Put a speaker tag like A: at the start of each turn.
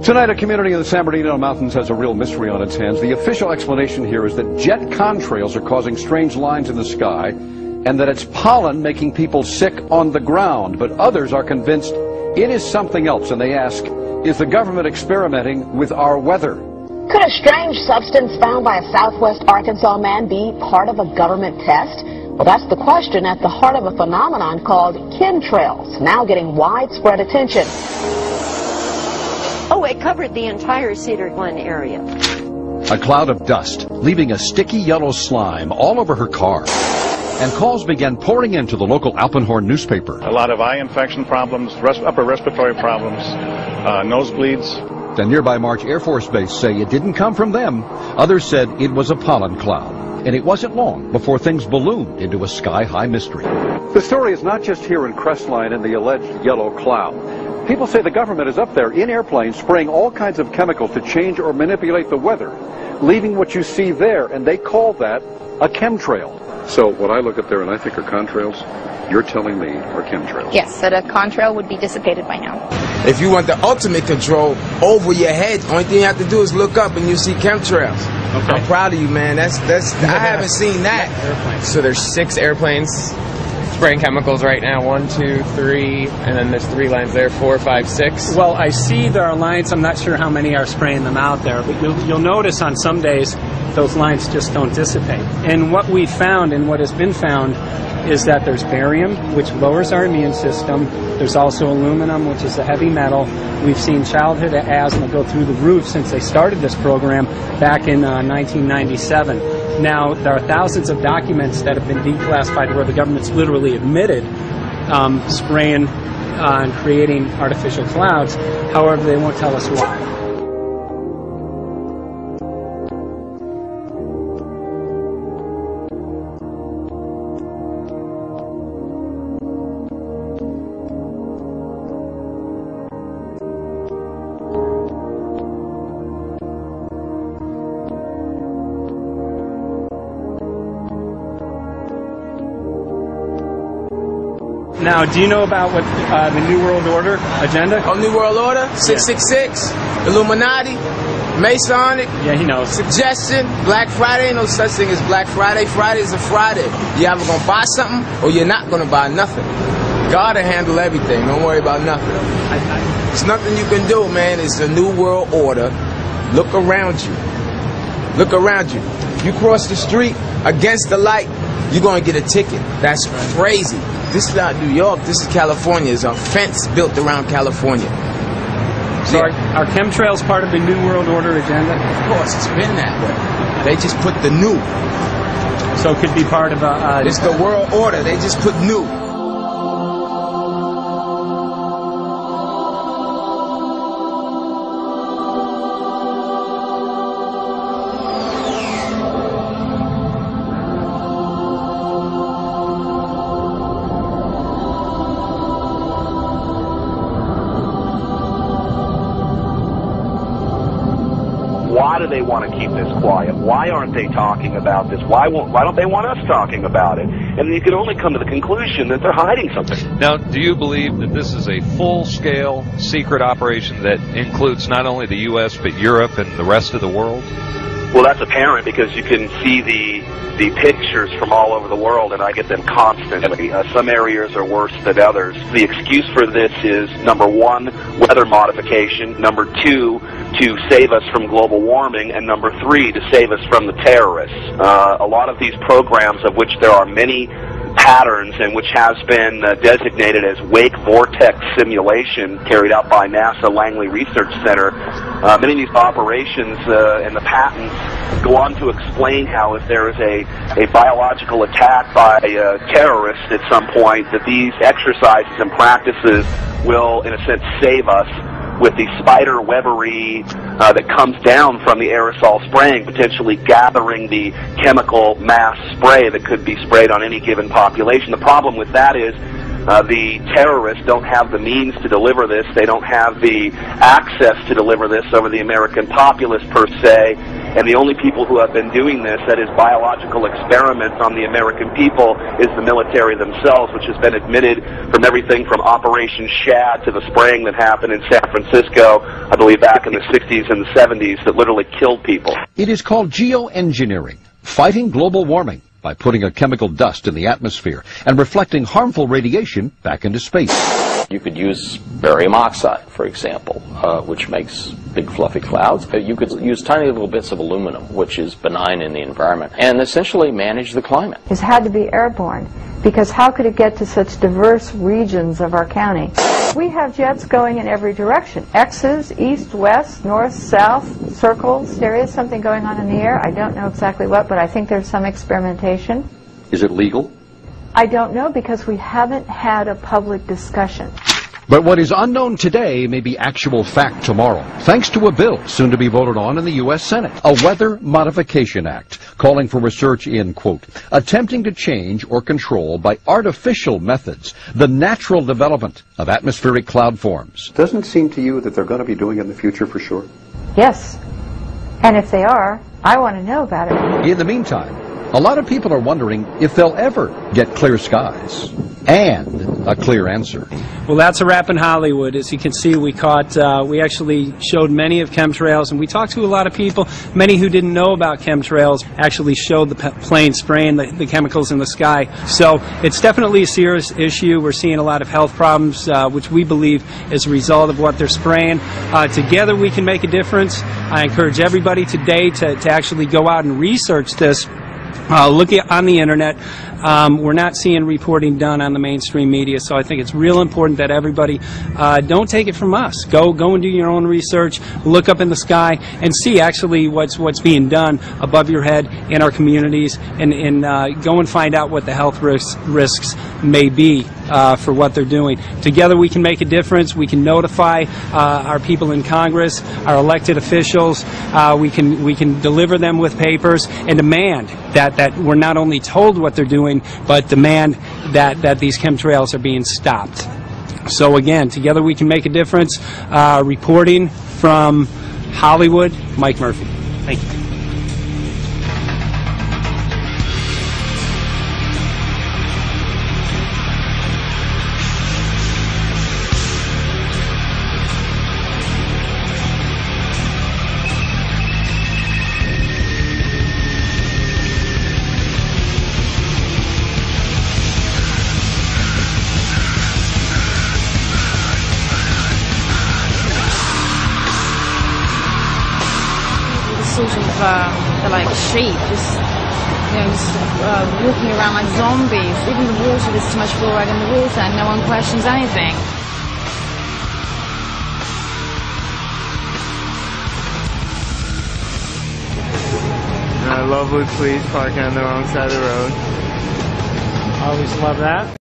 A: Tonight, a community in the San Bernardino Mountains has a real mystery on its hands. The official explanation here is that jet contrails are causing strange lines in the sky, and that it's pollen making people sick on the ground. But others are convinced it is something else, and they ask, is the government experimenting with our weather?
B: Could a strange substance found by a southwest Arkansas man be part of a government test? Well, that's the question at the heart of a phenomenon called chemtrails, now getting widespread attention.
C: Oh, it covered the entire Cedar Glen area.
A: A cloud of dust, leaving a sticky yellow slime all over her car. And calls began pouring into the local Alpenhorn newspaper.
D: A lot of eye infection problems, upper respiratory problems, nosebleeds.
A: The nearby March Air Force Base say it didn't come from them. Others said it was a pollen cloud. And it wasn't long before things ballooned into a sky-high mystery. The story is not just here in Crestline and the alleged yellow cloud. People say the government is up there in airplanes spraying all kinds of chemicals to change or manipulate the weather, leaving what you see there, and they call that a chemtrail. So what I look up there and I think are contrails, you're telling me are chemtrails?
E: Yes, that a contrail would be dissipated by now.
F: If you want the ultimate control over your head, only thing you have to do is look up and you see chemtrails. Okay. I'm proud of you, man. I haven't seen that.
G: So there's 6 airplanes spraying chemicals right now. 1, 2, 3, and then there's 3 lines there. 4, 5, 6.
H: Well, I see there are lines. I'm not sure how many are spraying them out there, but you'll notice on some days those lines just don't dissipate. And what we found and what has been found is that there's barium, which lowers our immune system. There's also aluminum, which is a heavy metal. We've seen childhood asthma go through the roof since they started this program back in 1997. Now, there are thousands of documents that have been declassified where the government's literally admitted spraying and creating artificial clouds. However, they won't tell us why. Now, do you know about what the New World Order agenda?
F: Oh, New World Order? 666? Illuminati? Masonic?
H: Yeah, he knows.
F: Suggestion? Black Friday? Ain't no such thing as Black Friday. Friday is a Friday. You either gonna buy something or you're not gonna buy nothing. God will handle everything. Don't worry about nothing. There's nothing you can do, man. It's the New World Order. Look around you. Look around you. You cross the street against the light, you're gonna get a ticket. That's crazy. This is not New York, this is California. There's a fence built around California.
H: So are chemtrails part of the New World Order agenda?
F: Of course, it's been that way. They just put the new.
H: So it could be part of a...
F: it's the world order, they just put new.
I: Why do they want to keep this quiet? Why aren't they talking about this? Why don't they want us talking about it? And you can only come to the conclusion that they're hiding something.
J: Now, do you believe that this is a full-scale secret operation that includes not only the U.S. but Europe and the rest of the world?
I: Well, that's apparent because you can see the pictures from all over the world, and I get them constantly. Some areas are worse than others. The excuse for this is, number 1, weather modification, number 2, to save us from global warming, and number 3, to save us from the terrorists. A lot of these programs, of which there are many patterns and which has been designated as wake vortex simulation carried out by NASA Langley Research Center, many of these operations and the patents go on to explain how if there is a biological attack by terrorists at some point, that these exercises and practices will, in a sense, save us with the spider webbery that comes down from the aerosol spraying, potentially gathering the chemical mass spray that could be sprayed on any given population. The problem with that is the terrorists don't have the means to deliver this. They don't have the access to deliver this over the American populace per se. and the only people who have been doing this, that is biological experiments on the American people, is the military themselves, which has been admitted from everything from Operation Shad to the spraying that happened in San Francisco, I believe back in the 60s and the 70s, that literally killed people.
A: It is called geoengineering, fighting global warming by putting a chemical dust in the atmosphere and reflecting harmful radiation back into space.
K: You could use barium oxide, for example, which makes big fluffy clouds. You could use tiny little bits of aluminum, which is benign in the environment, and essentially manage the climate.
L: It's had to be airborne, because how could it get to such diverse regions of our county? We have jets going in every direction. X's, east, west, north, south, circles. There is something going on in the air. I don't know exactly what, but I think there's some experimentation.
A: Is it legal?
L: I don't know, because we haven't had a public discussion.
A: But what is unknown today may be actual fact tomorrow, thanks to a bill soon to be voted on in the U.S. Senate, a Weather Modification Act, calling for research in, quote, attempting to change or control by artificial methods the natural development of atmospheric cloud forms.
M: Doesn't it seem to you that they're going to be doing it in the future for sure?
L: Yes. And if they are, I want to know about it.
A: In the meantime, a lot of people are wondering if they'll ever get clear skies and a clear answer.
H: Well, that's a wrap in Hollywood. As you can see, we actually showed many of chemtrails, and we talked to a lot of people. Many who didn't know about chemtrails actually showed the plane spraying the chemicals in the sky. So it's definitely a serious issue. We're seeing a lot of health problems, which we believe is a result of what they're spraying. Together we can make a difference. I encourage everybody today to actually go out and research this. Look on the internet. We're not seeing reporting done on the mainstream media, so I think it's real important that everybody don't take it from us. Go and do your own research, look up in the sky, and see actually what's being done above your head in our communities, and go and find out what the health risks may be for what they're doing. Together we can make a difference. We can notify our people in Congress, our elected officials. We can deliver them with papers and demand that we're not only told what they're doing, but demand that these chemtrails are being stopped. So again, together we can make a difference. Reporting from Hollywood, Mike Murphy. Thank you.
E: Sort of like sheep, just walking around like zombies. Even the water, there's too much fluoride in the water, and no one questions anything.
G: I love police parking on the wrong side of the road.
H: Always love that.